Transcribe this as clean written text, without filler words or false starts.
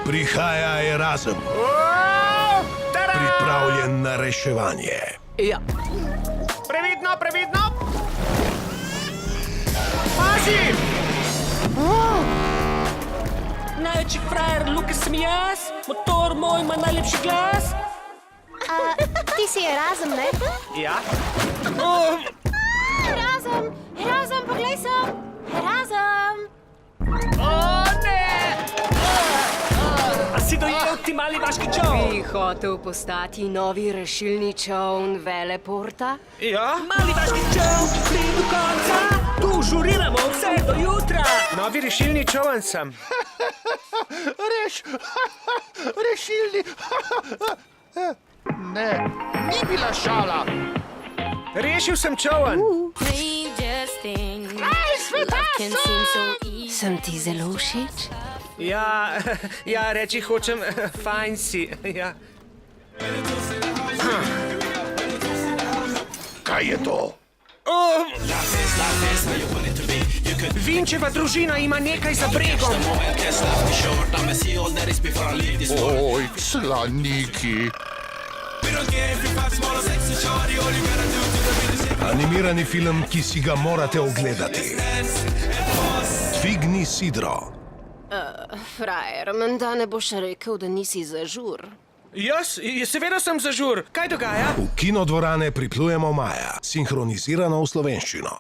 Prihaja Erazem, pripravljen na reševanje. Ja. Previdno, previdno! Pazi! Največji frajer Luke sem jaz, motor moj ima najlepši glas. Ti si Erazem, ne? Ja? Erazem, poglej sem! Erazem! O, ne! A si dojel ti mali vaški čovn? Bi hotel postati novi rešilni čovn Veleporta? Ja? Mali vaški čovn, pridi do konca. Tu žuriramo vse do jutra. Novi rešilni čovn sem. Rešilni. Ne, ni bila šala. Rešil sem čovn. Sem ti zelo všeč? Ja, reči hočem, fajn si. Ja. Kaj je to? Vinčeva družina ima nekaj za bregom. Oj, slaniki. Animirani film, ki si ga morate ogledati. Dvigni sidro. Frajer, menda ne boš rekel, da nisi za žur. Jaz? Seveda sem za žur. Kaj dogaja? V kinodvorane priplujemo maja, sinhronizirano v slovenščino.